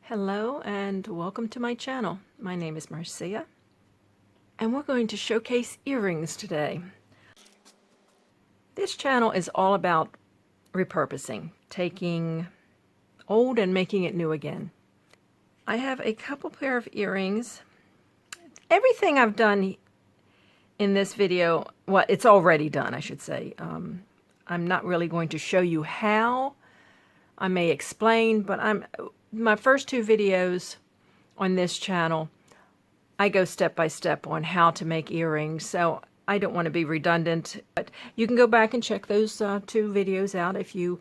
Hello and welcome to my channel. My name is Marcia and we're going to showcase earrings today. This channel is all about repurposing, taking old and making it new again. I have a couple pair of earrings. Everything I've done in this video, well, it's already done, I should say. I'm not really going to show you how. I may explain, but my first two videos on this channel, I go step by step on how to make earrings, so I don't want to be redundant. But you can go back and check those two videos out if you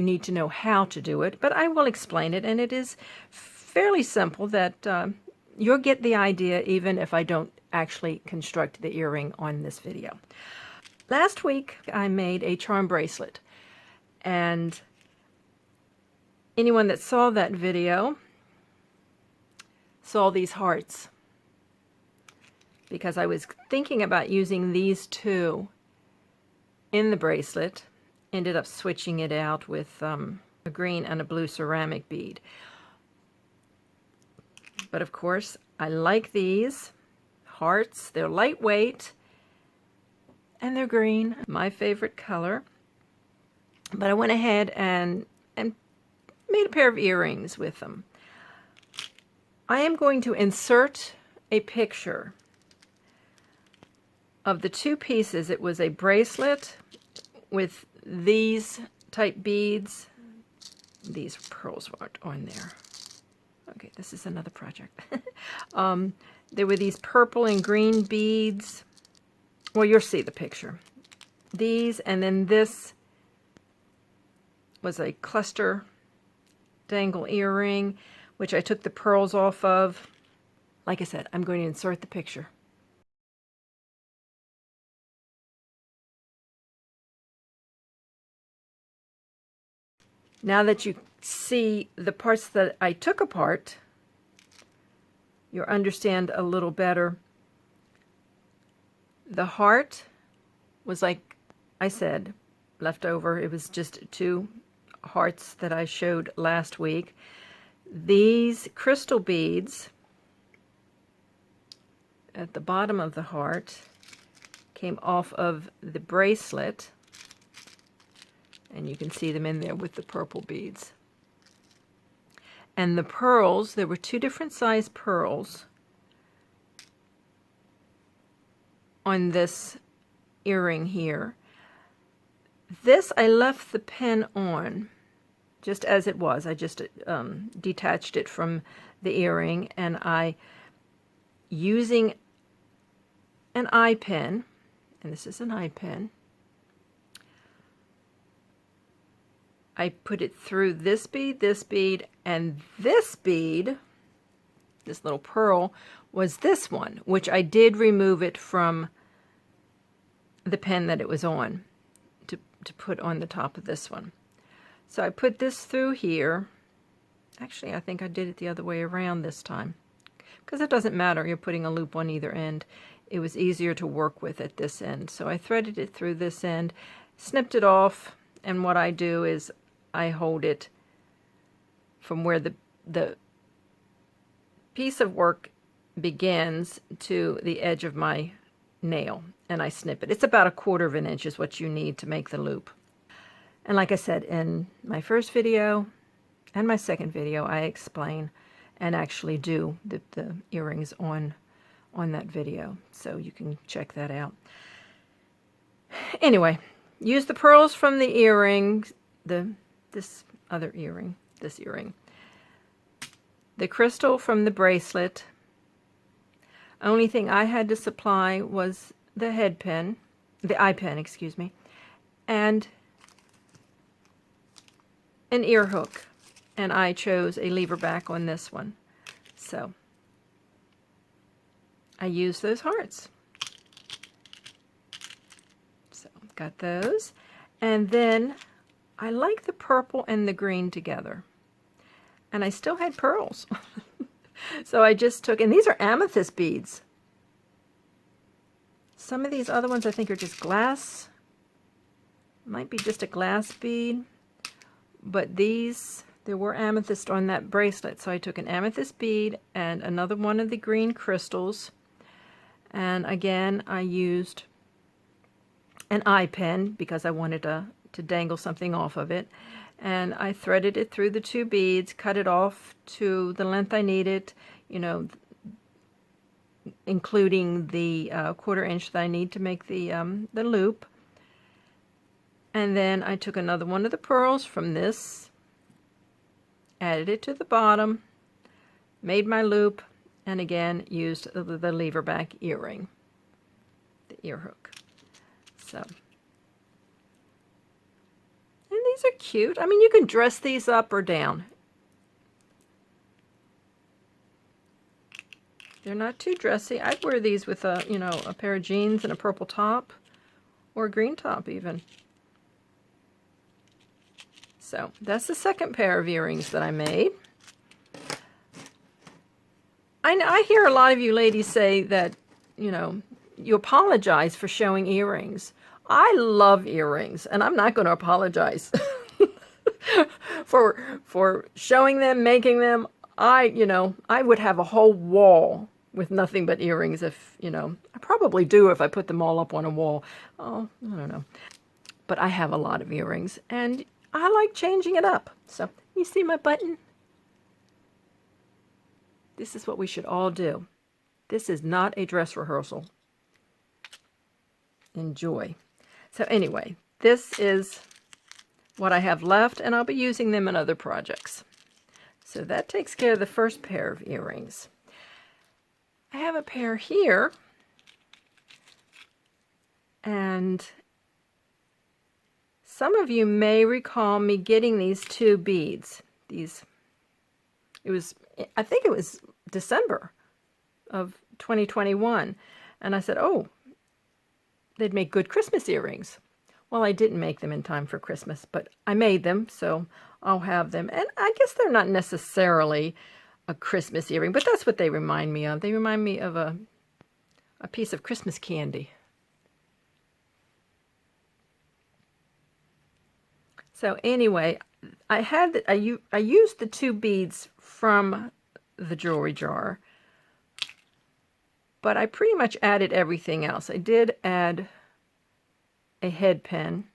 need to know how to do it. But I will explain it, and it is fairly simple that you'll get the idea even if I don't actually construct the earring on this video. Last week I made a charm bracelet, and anyone that saw that video saw these hearts, because I was thinking about using these two in the bracelet. Ended up switching it out with a green and a blue ceramic bead. But of course, I like these hearts. They're lightweight and they're green, my favorite color. But I went ahead and made a pair of earrings with them. I am going to insert a picture of the two pieces. It was a bracelet with these type beads. These pearls weren't on there. Okay, this is another project. There were these purple and green beads. Well, you'll see the picture. These, and then this was a cluster dangle earring, which I took the pearls off of. Like I said, I'm going to insert the picture. Now that you see the parts that I took apart, you'll understand a little better. The heart was, like I said, left over. It was just two hearts that I showed last week. These crystal beads at the bottom of the heart came off of the bracelet, and you can see them in there with the purple beads. And the pearls, there were two different size pearls on this earring here. This I left the pen on just as it was. I just detached it from the earring, and using an eye pen, and this is an eye pen, I put it through this bead, and this bead, this little pearl, was this one, which I did remove it from the pen that it was on to put on the top of this one. So I put this through here. Actually, I think I did it the other way around this time, because it doesn't matter. You're putting a loop on either end. It was easier to work with at this end. So I threaded it through this end, snipped it off, and what I do is I hold it from where the piece of work begins to the edge of my nail, and I snip it. It's about 1/4 of an inch is what you need to make the loop. And like I said, in my first video and my second video, I explain and actually do the earrings on that video, so you can check that out. Anyway, use the pearls from the earring, this earring, the crystal from the bracelet. Only thing I had to supply was the head pin, the eye pin, excuse me, and an ear hook, and I chose a lever back on this one. So I used those hearts. So got those, and then I like the purple and the green together, and I still had pearls. So I just took, and these are amethyst beads. Some of these other ones I think are just glass. Might be just a glass bead. But these there were amethyst on that bracelet, so I took an amethyst bead and another one of the green crystals, and again I used an eye pin because I wanted to dangle something off of it, and I threaded it through the two beads, cut it off to the length I needed, you know, including the 1/4 inch that I need to make the loop. And then I took another one of the pearls from this, added it to the bottom, made my loop, and again used the lever back earring, the ear hook. So, and these are cute. I mean, you can dress these up or down. They're not too dressy. I'd wear these with a, you know, a pair of jeans and a purple top, or a green top even. So that's the second pair of earrings that I made. I hear a lot of you ladies say that, you know, you apologize for showing earrings. I love earrings, and I'm not going to apologize for showing them, making them. You know, I would have a whole wall with nothing but earrings if, you know, I probably do if I put them all up on a wall. Oh, I don't know. But I have a lot of earrings, and I like changing it up. So, you see my button? This is what we should all do. This is not a dress rehearsal. Enjoy. So anyway, this is what I have left, and I'll be using them in other projects. So that takes care of the first pair of earrings. I have a pair here, and some of you may recall me getting these two beads. I think it was December of 2021, and I said, oh, they'd make good Christmas earrings. Well, I didn't make them in time for Christmas, but I made them, so I'll have them. And I guess they're not necessarily a Christmas earring, but that's what they remind me of. They remind me of a piece of Christmas candy. So anyway, I used the two beads from the jewelry jar, but I pretty much added everything else. I did add a head pin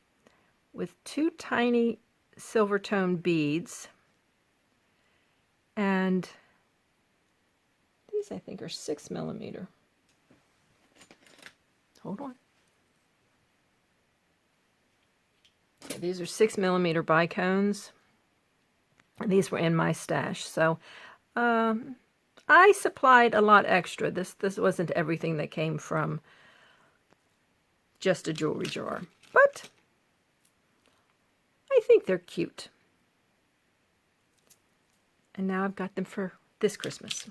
with two tiny silver tone beads, and these I think are 6mm. Hold on. Okay, these are 6mm bicones. These were in my stash, so I supplied a lot extra. This wasn't everything that came from just a jewelry jar, but I think they're cute. And now I've got them for this Christmas.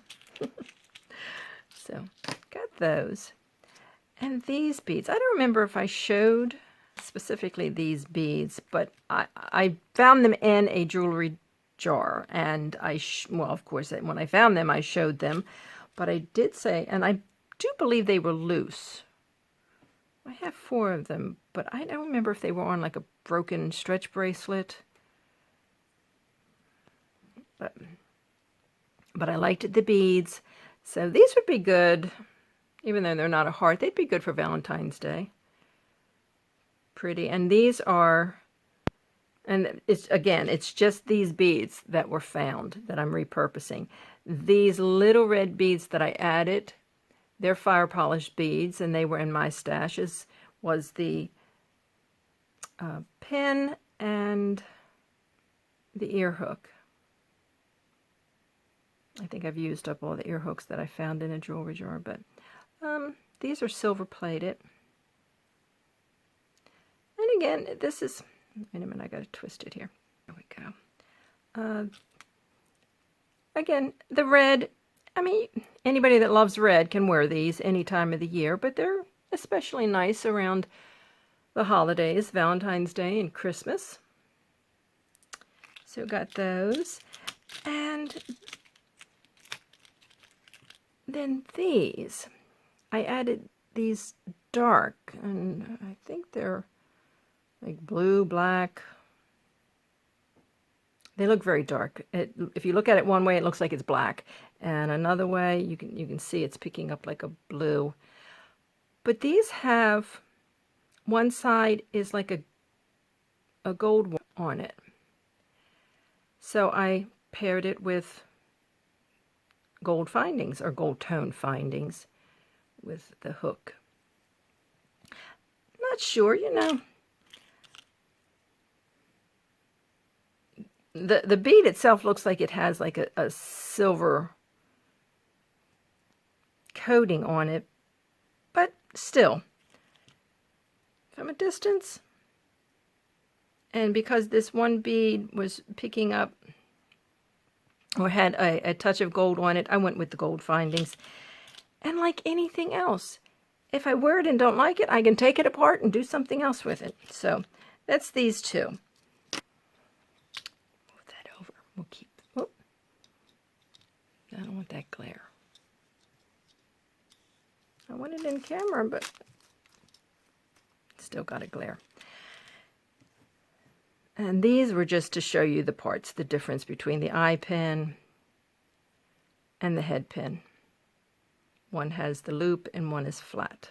So, got those. And these beads, I don't remember if I showed specifically these beads, but I found them in a jewelry jar, and well, of course, when I found them, I showed them, but I did say, and I do believe they were loose. I have 4 of them, but I don't remember if they were on like a broken stretch bracelet. But I liked the beads, so these would be good, even though they're not a heart. They'd be good for Valentine's Day. Pretty, and these are, and it's just these beads that were found that I'm repurposing. These little red beads that I added, they're fire polished beads, and they were in my stashes. Was the pin and the ear hook. I think I've used up all the ear hooks that I found in a jewelry jar, but these are silver plated. And again, this is, wait a minute, I got to twist it here. There we go. Again, the red, I mean, anybody that loves red can wear these any time of the year, but they're especially nice around the holidays, Valentine's Day and Christmas. So got those. And then these, I added these dark, and I think they're like blue, black. They look very dark. If you look at it one way, it looks like it's black, and another way, you can see it's picking up like a blue. But these have, one side is like a gold on it. So I paired it with gold findings, or gold tone findings, with the hook. Not sure, you know. The bead itself looks like it has like a silver coating on it, but still, from a distance, and because this one bead was picking up or had a touch of gold on it, I went with the gold findings. And like anything else, if I wear it and don't like it, I can take it apart and do something else with it. So that's these two. Move that over. We'll keep, oh, I don't want that glare. I want it in camera, but still got a glare. And these were just to show you the parts, the difference between the eye pin and the head pin. One has the loop and one is flat.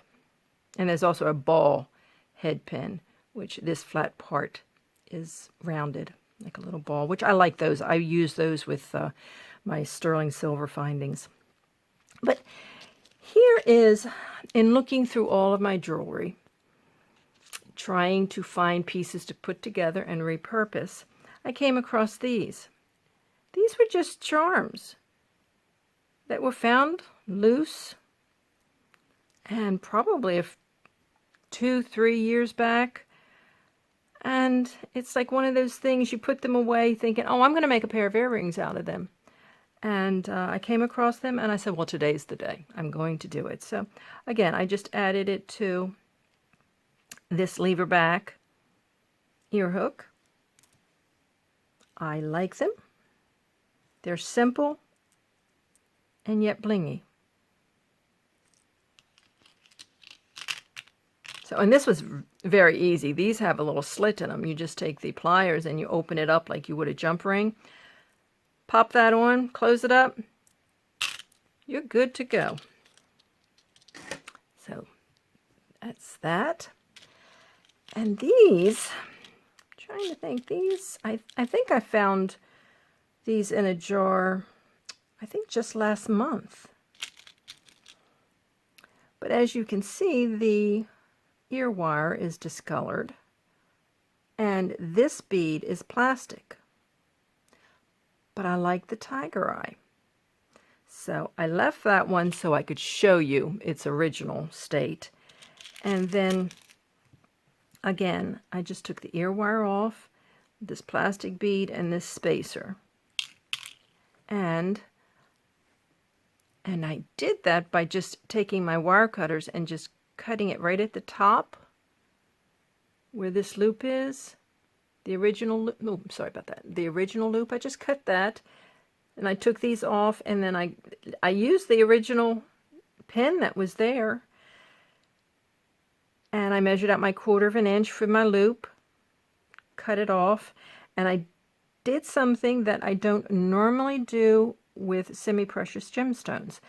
And there's also a ball head pin, which this flat part is rounded like a little ball, which I like those. I use those with my sterling silver findings. But here is, in looking through all of my jewelry, trying to find pieces to put together and repurpose, I came across these. These were just charms that were found loose, and probably 2-3 years back. And it's like one of those things, you put them away thinking, oh, I'm going to make a pair of earrings out of them. And I came across them and I said, well, today's the day. I'm going to do it. So again, I just added it to this lever back ear hook. I like them. They're simple and yet blingy. So, and this was very easy. These have a little slit in them. You just take the pliers and you open it up like you would a jump ring. Pop that on, close it up. You're good to go. So, that's that. And these, I'm trying to think, these, I think I found these in a jar, I think just last month. But as you can see, the ear wire is discolored, and this bead is plastic. But I like the tiger eye. So I left that one so I could show you its original state. And then, again, I just took the ear wire off, this plastic bead, and this spacer. And I did that by just taking my wire cutters and just cutting it right at the top where this loop is. The original loop, oh, sorry about that. The original loop, I just cut that, and I took these off, and then I used the original pin that was there, and I measured out my 1/4 of an inch for my loop, cut it off, and I did something that I don't normally do with semi-precious gemstones.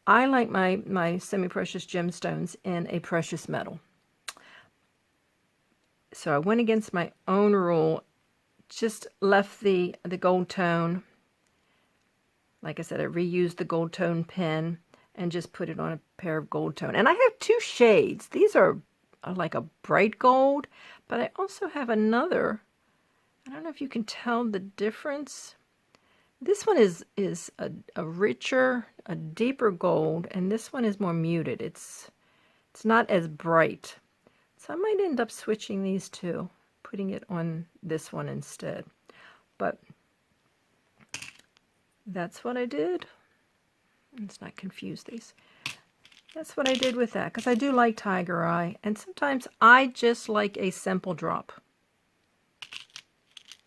I like my semi-precious gemstones in a precious metal. So I went against my own rule, just left the gold tone. Like I said, I reused the gold tone pin and just put it on a pair of gold tone. And I have 2 shades. These are like a bright gold, but I also have another. I don't know if you can tell the difference. This one is a richer, a deeper gold, and this one is more muted. It's not as bright. So I might end up switching these two, putting it on this one instead. But that's what I did. Let's not confuse these. That's what I did with that, because I do like tiger eye, and sometimes I just like a simple drop.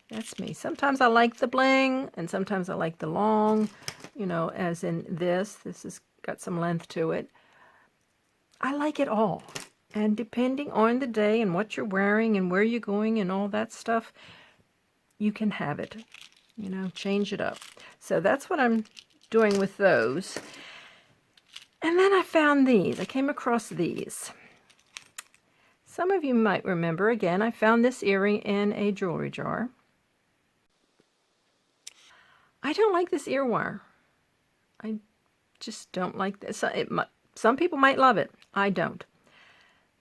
That's me. Sometimes I like the bling, and sometimes I like the long, you know, as in this. This has got some length to it. I like it all. And depending on the day and what you're wearing and where you're going and all that stuff, you can have it. You know, change it up. So that's what I'm doing with those. And then I found these. I came across these. Some of you might remember, again, I found this earring in a jewelry jar. I don't like this ear wire. I just don't like this. Some people might love it. I don't.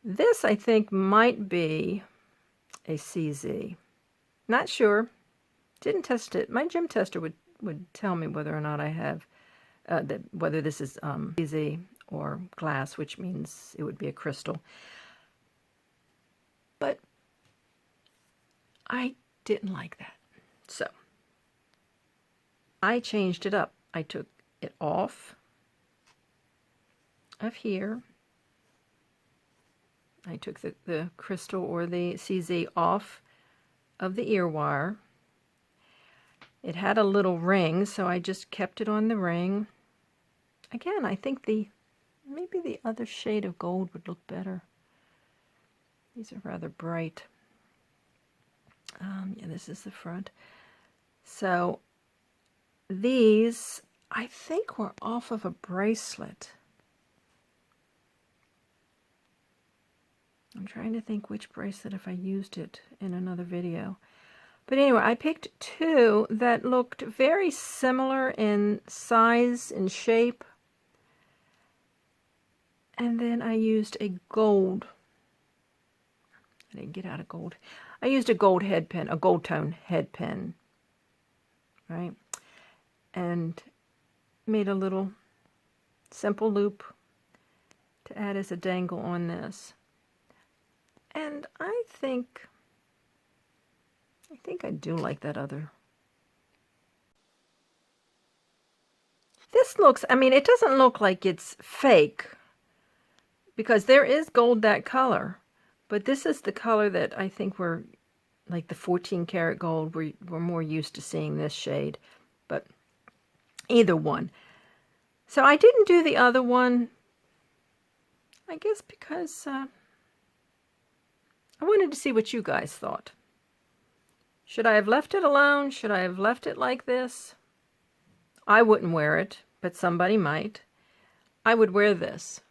This, I think, might be a CZ. Not sure. Didn't test it. My gem tester would tell me whether or not I have, whether this is CZ or glass, which means it would be a crystal. But I didn't like that. So I changed it up. I took it off of here. I took the crystal or the CZ off of the ear wire. It had a little ring, so I just kept it on the ring. Again, I think maybe the other shade of gold would look better. These are rather bright. Yeah, this is the front. So these, I think, were off of a bracelet. I'm trying to think which bracelet, if I used it in another video. But anyway, I picked two that looked very similar in size and shape. And then I used a gold. I didn't get out of gold. I used a gold head pin, a gold tone head pin. Right? And made a little simple loop to add as a dangle on this. And I think I do like that other. This looks, I mean, it doesn't look like it's fake because there is gold that color, but this is the color that I think we're, like the 14 karat gold, we're more used to seeing this shade, but either one. So I didn't do the other one, I guess because I wanted to see what you guys thought. Should I have left it alone? Should I have left it like this? I wouldn't wear it, but somebody might. I would wear this.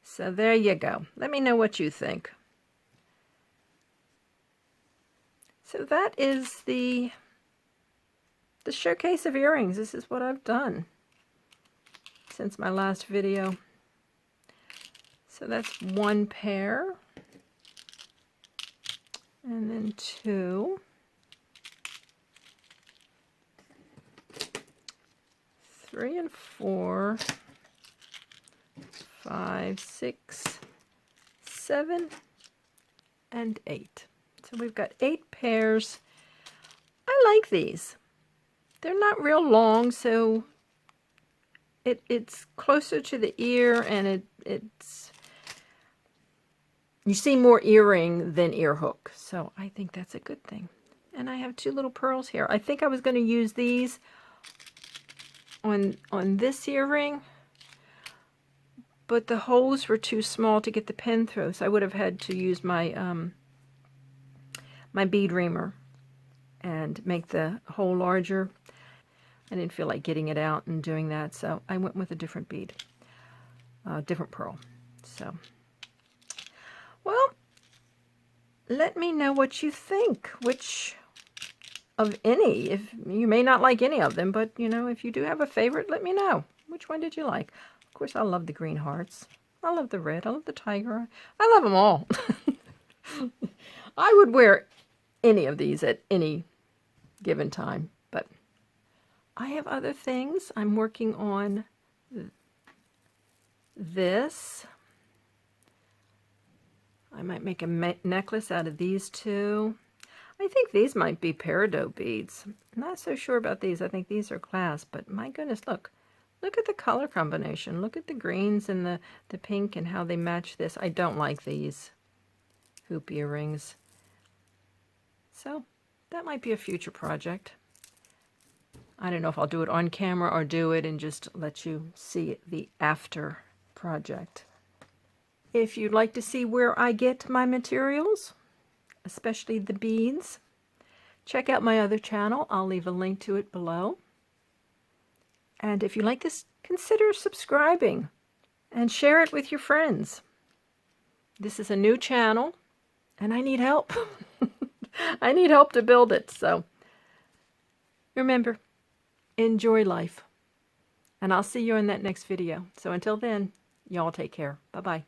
So there you go. Let me know what you think. So that is the showcase of earrings. This is what I've done since my last video. So that's one pair. And then two. 3 and 4, 5, 6, 7, and 8. So we've got 8 pairs. I like these. They're not real long, so it's closer to the ear, and it's you see more earring than ear hook. So I think that's a good thing. And I have 2 little pearls here. I think I was going to use these on this earring, but the holes were too small to get the pin through, so I would have had to use my my bead reamer and make the hole larger. I didn't feel like getting it out and doing that, so I went with a different bead, different pearl. So, well, let me know what you think. Which of any, if you may not like any of them, but you know, if you do have a favorite, let me know. Which one did you like? Of course, I love the green hearts. I love the red. I love the tiger. I love them all. I would wear any of these at any given time, but I have other things. I'm working on this. I might make a necklace out of these two. I think these might be peridot beads. I'm not so sure about these. I think these are glass, but my goodness, look at the color combination. Look at the greens and the pink and how they match this. I don't like these hoop earrings. So that might be a future project. I don't know if I'll do it on camera or do it and just let you see the after project. If you'd like to see where I get my materials, especially the beads, check out my other channel. I'll leave a link to it below. And if you like this, consider subscribing and share it with your friends. This is a new channel, and I need help. I need help to build it. So remember, enjoy life. And I'll see you in that next video. So until then, y'all take care. Bye-bye.